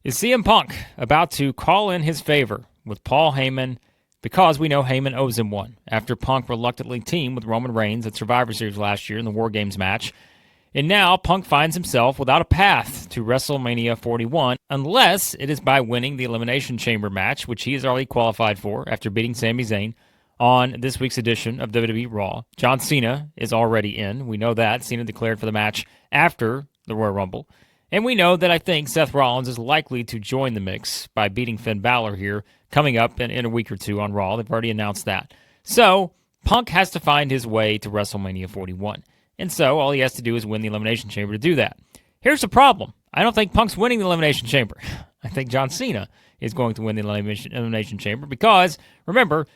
Is CM Punk about to call in his favor with Paul Heyman because we know Heyman owes him one after Punk reluctantly teamed with Roman Reigns at Survivor Series last year in the War Games match? And now Punk finds himself without a path to WrestleMania 41 unless it is by winning the Elimination Chamber match, which he has already qualified for after beating Sami Zayn on this week's edition of WWE Raw. John Cena is already in. We know that. Cena declared for the match after the Royal Rumble. And we know that I think Seth Rollins is likely to join the mix by beating Finn Balor here coming up in a week or two on Raw. They've already announced that. So Punk has to find his way to WrestleMania 41. And so all he has to do is win the Elimination Chamber to do that. Here's the problem. I don't think Punk's winning the Elimination Chamber. I think John Cena is going to win the Elimination Chamber because, remember,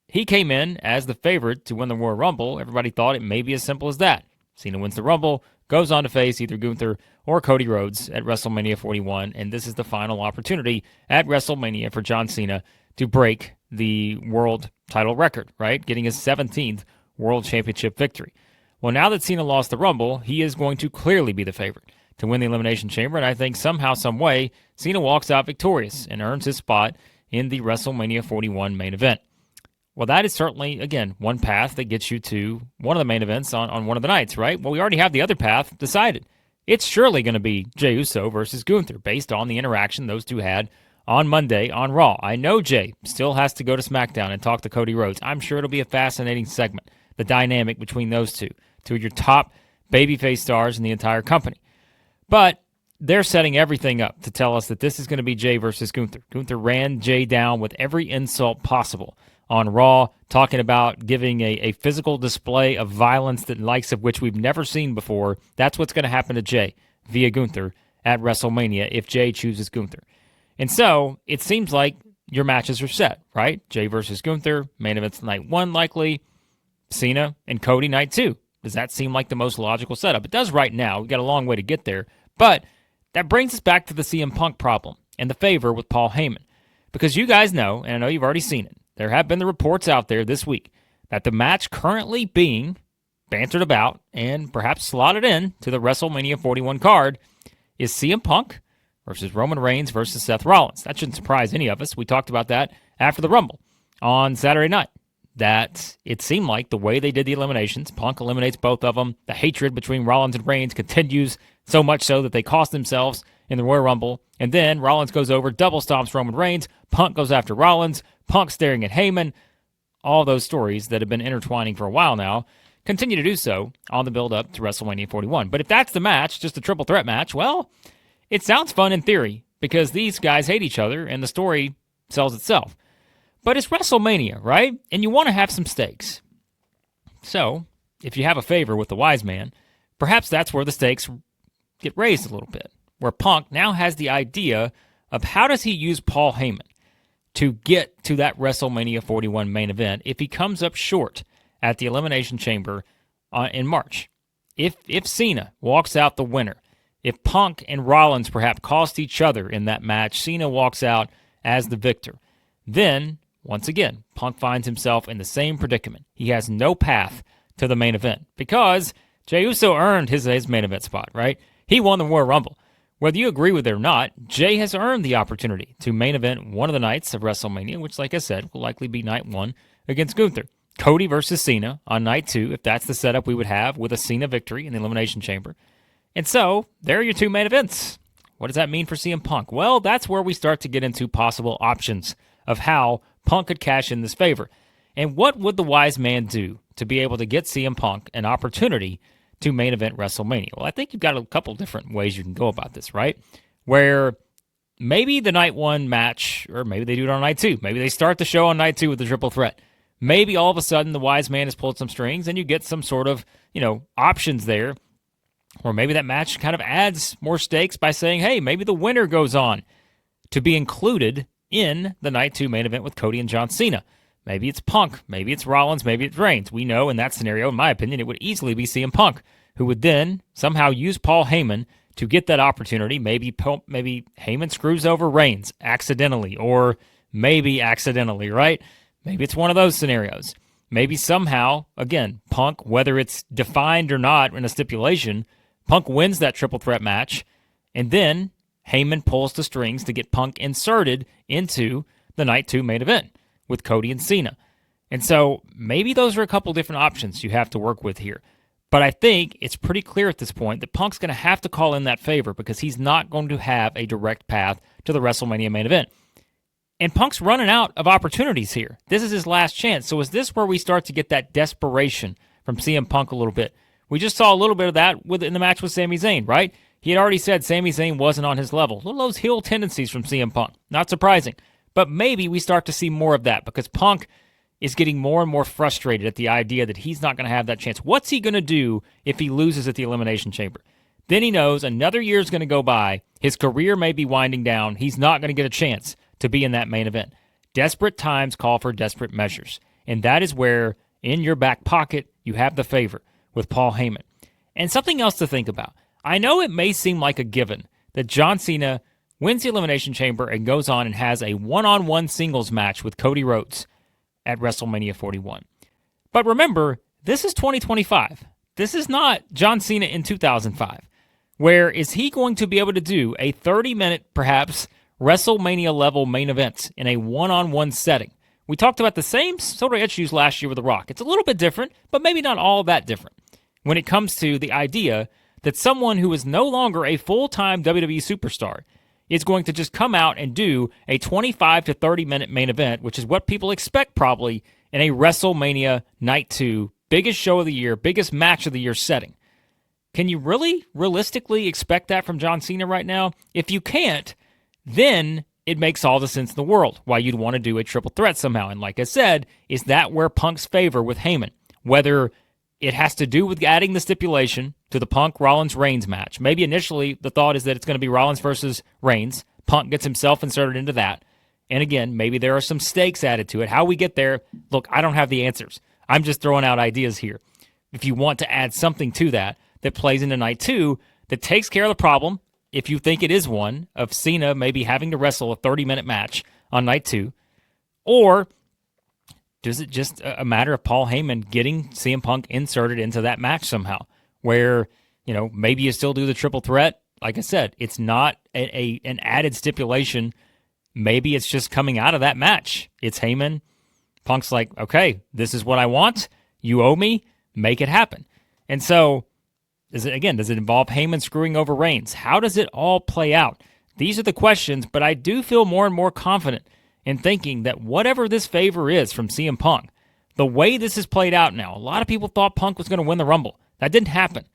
he came in as the favorite to win the Royal Rumble. Everybody thought it may be as simple as that. Cena wins the Rumble, goes on to face either Gunther or Cody Rhodes at WrestleMania 41, and this is the final opportunity at WrestleMania for John Cena to break the world title record, right? Getting his 17th World Championship victory. Well, now that Cena lost the Rumble, he is going to clearly be the favorite to win the Elimination Chamber, and I think somehow, some way, Cena walks out victorious and earns his spot in the WrestleMania 41 main event. Well, that is certainly, again, one path that gets you to one of the main events on one of the nights, right? Well, we already have the other path decided. It's surely going to be Jey Uso versus Gunther based on the interaction those two had on Monday on Raw. I know Jey still has to go to SmackDown and talk to Cody Rhodes. I'm sure it'll be a fascinating segment, the dynamic between those two of your top babyface stars in the entire company. But they're setting everything up to tell us that this is going to be Jey versus Gunther. Gunther ran Jey down with every insult possible on Raw, talking about giving a physical display of violence, the likes of which we've never seen before. That's what's going to happen to Jey via Gunther at WrestleMania if Jey chooses Gunther. And so it seems like your matches are set, right? Jey versus Gunther, main event's night one likely, Cena and Cody night two. Does that seem like the most logical setup? It does right now. We've got a long way to get there. But that brings us back to the CM Punk problem and the favor with Paul Heyman. Because you guys know, and I know you've already seen it, there have been the reports out there this week that the match currently being bantered about and perhaps slotted in to the WrestleMania 41 card is CM Punk versus Roman Reigns versus Seth Rollins. That shouldn't surprise any of us. We talked about that after the Rumble on Saturday night, that it seemed like the way they did the eliminations, Punk eliminates both of them. The hatred between Rollins and Reigns continues so much so that they cost themselves in the Royal Rumble. And then Rollins goes over, double stomps Roman Reigns. Punk goes after Rollins. Punk staring at Heyman. All those stories that have been intertwining for a while now continue to do so on the build-up to WrestleMania 41. But if that's the match, just a triple threat match, well, it sounds fun in theory because these guys hate each other and the story sells itself. But it's WrestleMania, right? And you want to have some stakes. So, if you have a favor with the wise man, perhaps that's where the stakes get raised a little bit, where Punk now has the idea of how does he use Paul Heyman to get to that WrestleMania 41 main event if he comes up short at the Elimination Chamber in March. If Cena walks out the winner, if Punk and Rollins perhaps cost each other in that match, Cena walks out as the victor, then, once again, Punk finds himself in the same predicament. He has no path to the main event because Jey Uso earned his main event spot, right? He won the Royal Rumble. Whether you agree with it or not, Jey has earned the opportunity to main event one of the nights of WrestleMania, which, like I said, will likely be night one against Gunther. Cody versus Cena on night two, if that's the setup we would have with a Cena victory in the Elimination Chamber. And so, there are your two main events. What does that mean for CM Punk? Well, that's where we start to get into possible options of how Punk could cash in this favor. And what would the wise man do to be able to get CM Punk an opportunity to main event WrestleMania? Well, I think you've got a couple different ways you can go about this, right? Where maybe the night one match, or maybe they do it on night two. Maybe they start the show on night two with the triple threat. Maybe all of a sudden the wise man has pulled some strings and you get some sort of, options there. Or maybe that match kind of adds more stakes by saying, hey, maybe the winner goes on to be included in the night two main event with Cody and John Cena. Maybe it's Punk, maybe it's Rollins, maybe it's Reigns. We know in that scenario, in my opinion, it would easily be CM Punk, who would then somehow use Paul Heyman to get that opportunity. Maybe Heyman screws over Reigns accidentally, or maybe accidentally, right? Maybe it's one of those scenarios. Maybe somehow, again, Punk, whether it's defined or not in a stipulation, Punk wins that triple threat match, and then Heyman pulls the strings to get Punk inserted into the Night 2 main event with Cody and Cena. And so maybe those are a couple different options you have to work with here. But I think it's pretty clear at this point that Punk's going to have to call in that favor because he's not going to have a direct path to the WrestleMania main event. And Punk's running out of opportunities here. This is his last chance. So is this where we start to get that desperation from CM Punk a little bit? We just saw a little bit of that in the match with Sami Zayn, right? He had already said Sami Zayn wasn't on his level. A little of those heel tendencies from CM Punk. Not surprising. But maybe we start to see more of that because Punk is getting more and more frustrated at the idea that he's not going to have that chance. What's he going to do if he loses at the Elimination Chamber? Then he knows another year is going to go by. His career may be winding down. He's not going to get a chance to be in that main event. Desperate times call for desperate measures. And that is where, in your back pocket, you have the favor with Paul Heyman. And something else to think about. I know it may seem like a given that John Cena wins the Elimination Chamber and goes on and has a one-on-one singles match with Cody Rhodes at WrestleMania 41. But remember, this is 2025. This is not John Cena in 2005. Where is he going to be able to do a 30-minute, perhaps, WrestleMania-level main event in a one-on-one setting? We talked about the same sort of issues last year with The Rock. It's a little bit different, but maybe not all that different when it comes to the idea that someone who is no longer a full-time WWE superstar is going to just come out and do a 25 to 30-minute main event, which is what people expect probably in a WrestleMania Night 2, biggest show of the year, biggest match of the year setting. Can you really realistically expect that from John Cena right now? If you can't, then it makes all the sense in the world why you'd want to do a triple threat somehow. And like I said, is that where Punk's favor with Heyman? Whether it has to do with adding the stipulation to the Punk-Rollins-Reigns match. Maybe initially the thought is that it's going to be Rollins versus Reigns. Punk gets himself inserted into that. And again, maybe there are some stakes added to it. How we get there, look, I don't have the answers. I'm just throwing out ideas here. If you want to add something to that plays into Night 2, that takes care of the problem, if you think it is one, of Cena maybe having to wrestle a 30-minute match on Night 2, or is it just a matter of Paul Heyman getting CM Punk inserted into that match somehow, where, maybe you still do the triple threat? Like I said, it's not an added stipulation. Maybe it's just coming out of that match. It's Heyman. Punk's like, okay, this is what I want. You owe me. Make it happen. And so, does it involve Heyman screwing over Reigns? How does it all play out? These are the questions, but I do feel more and more confident in thinking that whatever this favor is from CM Punk, the way this is played out now, a lot of people thought Punk was going to win the Rumble. That didn't happen.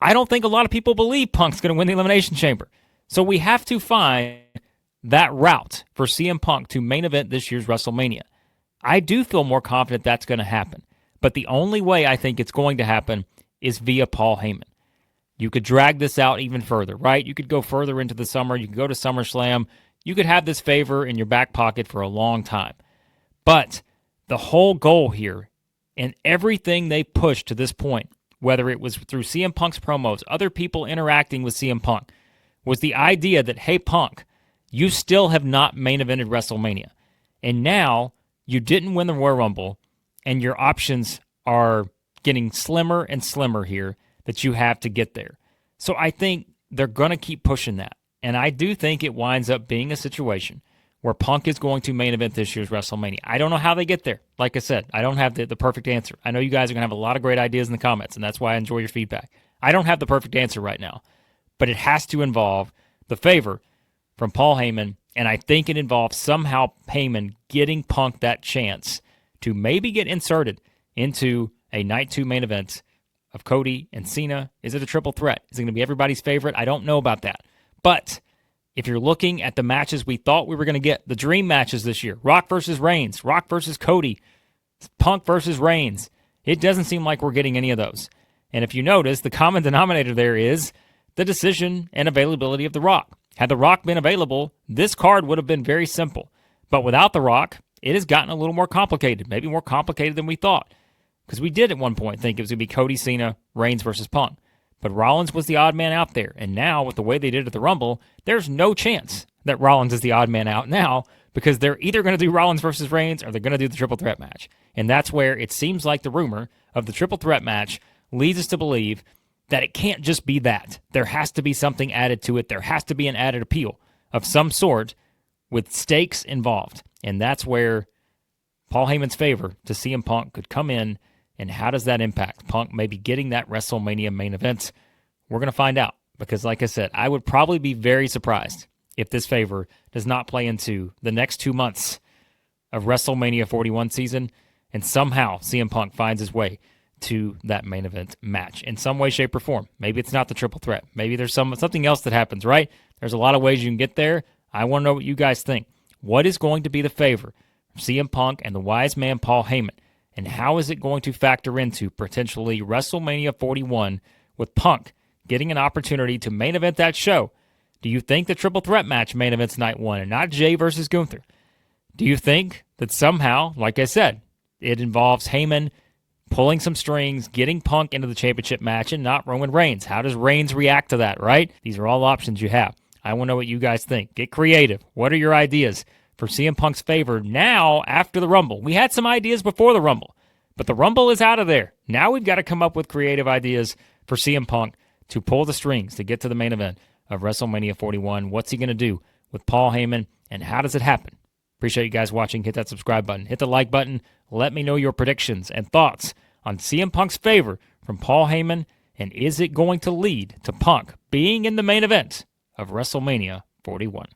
I don't think a lot of people believe Punk's going to win the Elimination Chamber. So we have to find that route for CM Punk to main event this year's WrestleMania. I do feel more confident that's going to happen. But the only way I think it's going to happen is via Paul Heyman. You could drag this out even further, right? You could go further into the summer. You could go to SummerSlam. You could have this favor in your back pocket for a long time. But the whole goal here and everything they pushed to this point, whether it was through CM Punk's promos, other people interacting with CM Punk, was the idea that, hey, Punk, you still have not main evented WrestleMania. And now you didn't win the Royal Rumble, and your options are getting slimmer and slimmer here that you have to get there. So I think they're going to keep pushing that. And I do think it winds up being a situation where Punk is going to main event this year's WrestleMania. I don't know how they get there. Like I said, I don't have the perfect answer. I know you guys are going to have a lot of great ideas in the comments, and that's why I enjoy your feedback. I don't have the perfect answer right now, but it has to involve the favor from Paul Heyman, and I think it involves somehow Heyman getting Punk that chance to maybe get inserted into a Night 2 main event of Cody and Cena. Is it a triple threat? Is it going to be everybody's favorite? I don't know about that. But if you're looking at the matches we thought we were going to get, the dream matches this year, Rock versus Reigns, Rock versus Cody, Punk versus Reigns, it doesn't seem like we're getting any of those. And if you notice, the common denominator there is the decision and availability of The Rock. Had The Rock been available, this card would have been very simple. But without The Rock, it has gotten a little more complicated, maybe more complicated than we thought. Because we did at one point think it was going to be Cody, Cena, Reigns versus Punk. But Rollins was the odd man out there. And now, with the way they did at the Rumble, there's no chance that Rollins is the odd man out now, because they're either going to do Rollins versus Reigns or they're going to do the triple threat match. And that's where it seems like the rumor of the triple threat match leads us to believe that it can't just be that. There has to be something added to it. There has to be an added appeal of some sort with stakes involved. And that's where Paul Heyman's favor to CM Punk could come in, and how does that impact Punk maybe getting that WrestleMania main event? We're going to find out, because like I said, I would probably be very surprised if this favor does not play into the next 2 months of WrestleMania 41 season, and somehow CM Punk finds his way to that main event match in some way, shape, or form. Maybe it's not the triple threat. Maybe there's something else that happens, right? There's a lot of ways you can get there. I want to know what you guys think. What is going to be the favor of CM Punk and the wise man Paul Heyman, and how is it going to factor into potentially WrestleMania 41 with Punk getting an opportunity to main event that show? Do you think the triple threat match main events night one and not Jay versus Gunther? Do you think that somehow, like I said, it involves Heyman pulling some strings, getting Punk into the championship match and not Roman Reigns? How does Reigns react to that, right? These are all options you have. I want to know what you guys think. Get creative. What are your ideas for CM Punk's favor now after the Rumble? We had some ideas before the Rumble, but the Rumble is out of there. Now we've got to come up with creative ideas for CM Punk to pull the strings to get to the main event of WrestleMania 41. What's he going to do with Paul Heyman, and how does it happen? Appreciate you guys watching. Hit that subscribe button. Hit the like button. Let me know your predictions and thoughts on CM Punk's favor from Paul Heyman, and is it going to lead to Punk being in the main event of WrestleMania 41?